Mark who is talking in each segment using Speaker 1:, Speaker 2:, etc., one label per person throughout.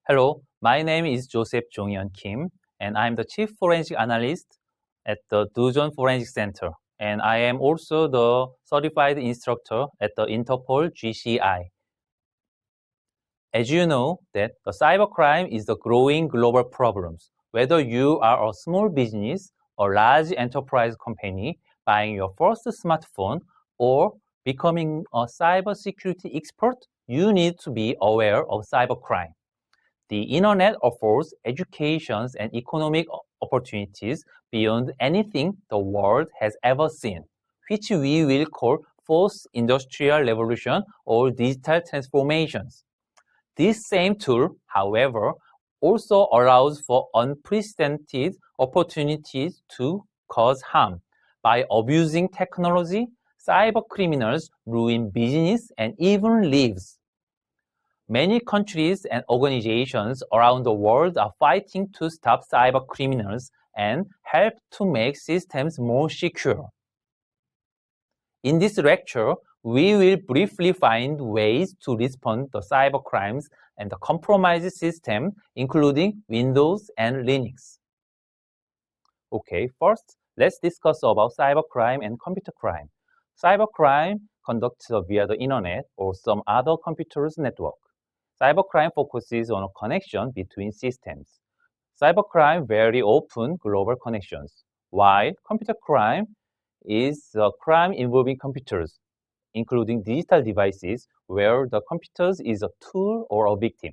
Speaker 1: Hello, my name is Joseph Jonghyun Kim, and I'm the Chief Forensic Analyst at the Dujon Forensic Center. And I am also the certified instructor at the Interpol GCI. As you know, that the cybercrime is a growing global problem. Whether you are a small business or large enterprise company buying your first smartphone or becoming a cybersecurity expert, you need to be aware of cybercrime. The internet offers education and economic opportunities beyond anything the world has ever seen, which we will call fourth industrial revolution or digital transformations. This same tool, however, also allows for unprecedented opportunities to cause harm. By abusing technology, cybercriminals ruin business and even lives. Many countries and organizations around the world are fighting to stop cyber criminals and help to make systems more secure. In this lecture, we will briefly find ways to respond to cyber crimes and the compromised system, including Windows and Linux. Okay, first, let's discuss about cybercrime and computer crime. Cybercrime conducted via the internet or some other computer's network. Cybercrime focuses on a connection between systems. Cybercrime very often global connections, while computer crime is a crime involving computers, including digital devices where the computers is a tool or a victim.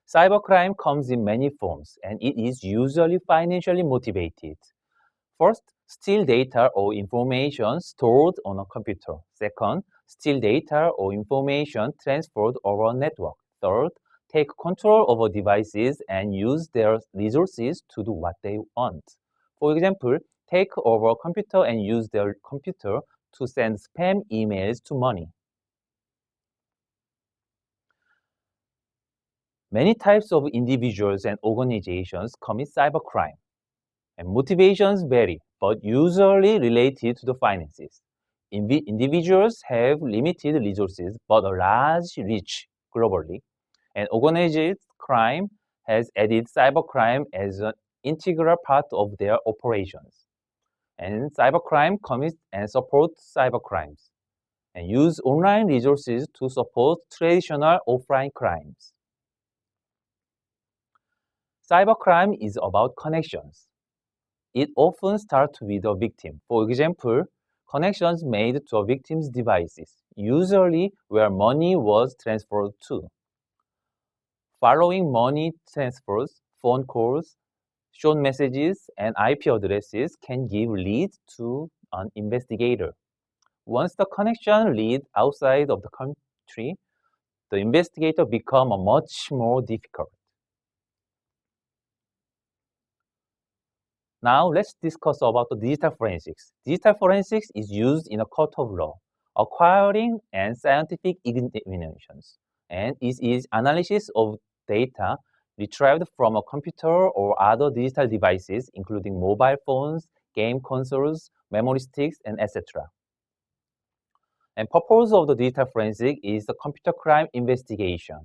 Speaker 1: Cybercrime comes in many forms and it is usually financially motivated. First, steal data or information stored on a computer. Second, steal data or information transferred over a network. Third, take control over devices and use their resources to do what they want. For example, take over a computer and use their computer to send spam emails to money. Many types of individuals and organizations commit cybercrime, and motivations vary, but usually related to the finances. Individuals have limited resources but a large reach globally, and organized crime has added cybercrime as an integral part of their operations. And cybercrime commits and supports cybercrimes and use online resources to support traditional offline crimes. Cybercrime is about connections. It often starts with a victim. For example, connections made to a victim's devices, usually where money was transferred to. Following money transfers, phone calls, shown messages, and IP addresses can give leads to an investigator. Once the connection leads outside of the country, the investigator becomes much more difficult. Now let's discuss about the digital forensics. Digital forensics is used in a court of law, acquiring and scientific examinations, and it is analysis of data retrieved from a computer or other digital devices, including mobile phones, game consoles, memory sticks, and etc. And purpose of the digital forensic is the computer crime investigation,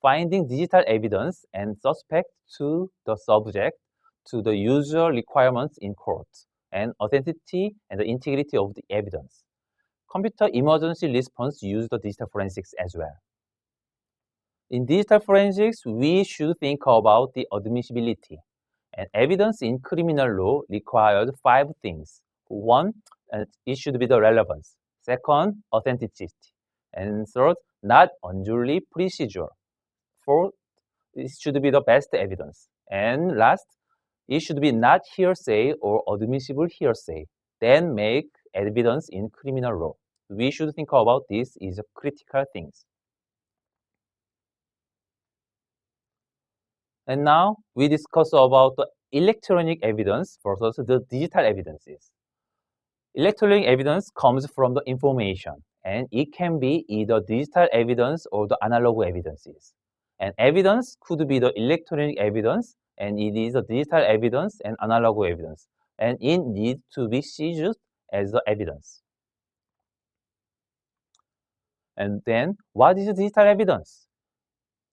Speaker 1: finding digital evidence and suspect to the subject to the usual requirements in court, and authenticity and the integrity of the evidence. Computer emergency response use the digital forensics as well. In digital forensics, we should think about the admissibility. And evidence in criminal law requires 5 things. One, it should be the relevance. Second, authenticity. And third, not unduly procedural. Fourth, it should be the best evidence. And last, it should be not hearsay or admissible hearsay. Then make evidence in criminal law. We should think about this is critical things. And now we discuss about the electronic evidence versus the digital evidences. Electronic evidence comes from the information, and it can be either digital evidence or the analog evidences. And evidence could be the electronic evidence, and it is the digital evidence and analog evidence, and it needs to be seized as the evidence. And then, what is digital evidence?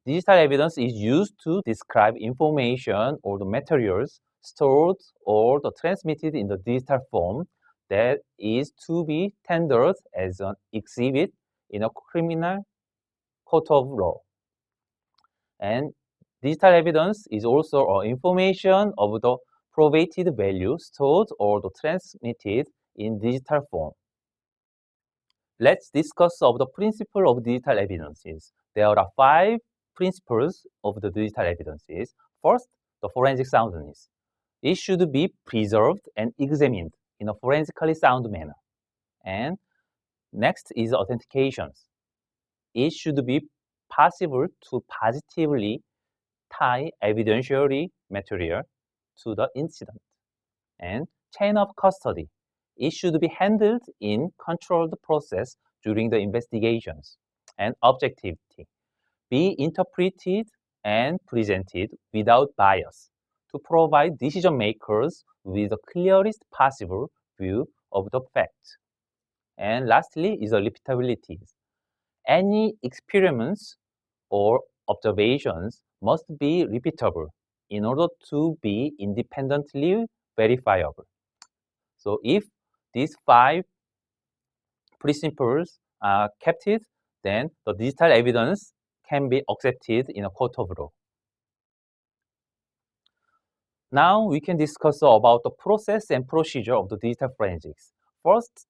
Speaker 1: Digital evidence is used to describe information or the materials stored or transmitted in the digital form that is to be tendered as an exhibit in a criminal court of law. And digital evidence is also information of the probated value stored or transmitted in digital form. Let's discuss of the principle of digital evidences. There are 5 principles of the digital evidences. First, the forensic soundness. It should be preserved and examined in a forensically sound manner. And next is authentications. It should be possible to positively tie evidentiary material to the incident. And chain of custody. It should be handled in controlled process during the investigations. And objectivity. Be interpreted and presented without bias to provide decision makers with the clearest possible view of the fact. And lastly is the repeatability. Any experiments or observations must be repeatable in order to be independently verifiable. So if these 5 principles are kept, then the digital evidence can be accepted in a court of law. Now we can discuss about the process and procedure of the digital forensics. First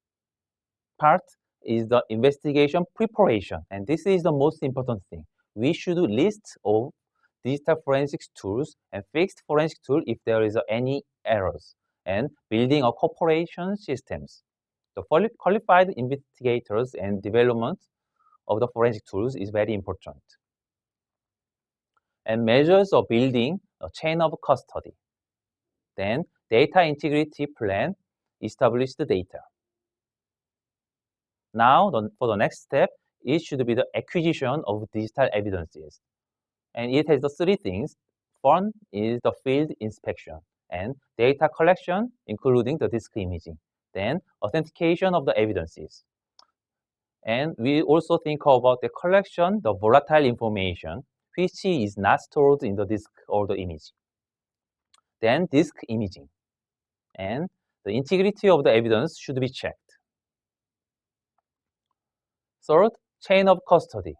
Speaker 1: part is the investigation preparation, and this is the most important thing. We should list of digital forensics tools and fixed forensic tool if there is any errors, and building a cooperation systems. The qualified investigators and development of the forensic tools is very important. And measures of building a chain of custody. Then data integrity plan, establish the data. Now, for the next step, it should be the acquisition of digital evidences. And it has the 3 things. One is the field inspection and data collection, including the disk imaging. Then authentication of the evidences. And we also think about the collection, the volatile information, which is not stored in the disk or the image. Then disk imaging. And the integrity of the evidence should be checked. Third, chain of custody.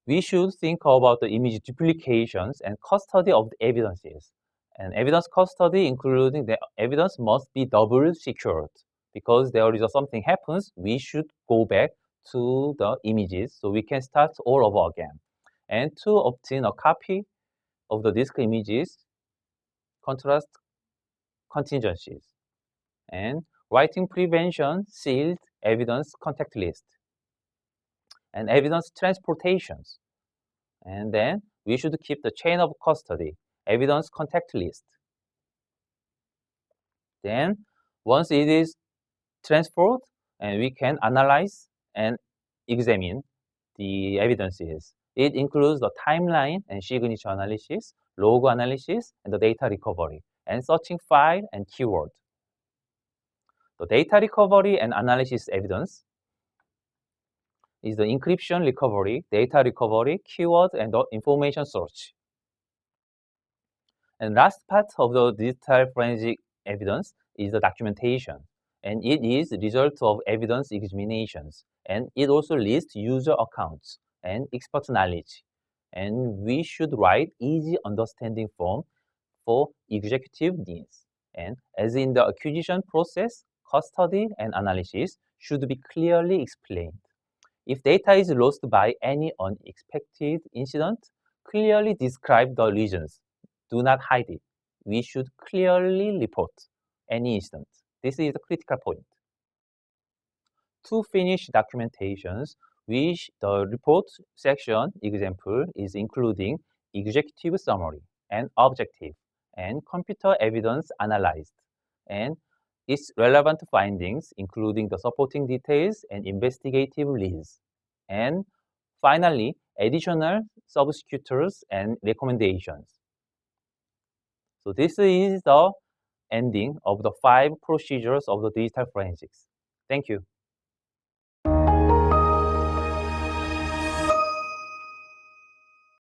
Speaker 1: We should think about the image duplications and custody of the evidences. And evidence custody, including the evidence, must be double secured because there is something happens, we should go back to the images so we can start all over again. And to obtain a copy of the disk images, contrast contingencies. And writing prevention, sealed evidence contact list. And evidence transportations. And then we should keep the chain of custody, evidence contact list. Then once it is transferred, and we can analyze and examine the evidences. It includes the timeline and signature analysis, log analysis, and the data recovery, and searching file and keyword. The data recovery and analysis evidence is the encryption recovery, data recovery, keyword, and the information search. And last part of the digital forensic evidence is the documentation. And it is the result of evidence examinations. And it also lists user accounts and expert knowledge. And we should write easy understanding form for executive needs. And as in the acquisition process, custody and analysis should be clearly explained. If data is lost by any unexpected incident, clearly describe the reasons. Do not hide it. We should clearly report any incident. This is the critical point. To finish documentations, the report section example is including executive summary and objective and computer evidence analyzed and its relevant findings, including the supporting details and investigative leads. And finally, additional subsecutors and recommendations. So this is the ending of the 5 procedures of the digital forensics. Thank you.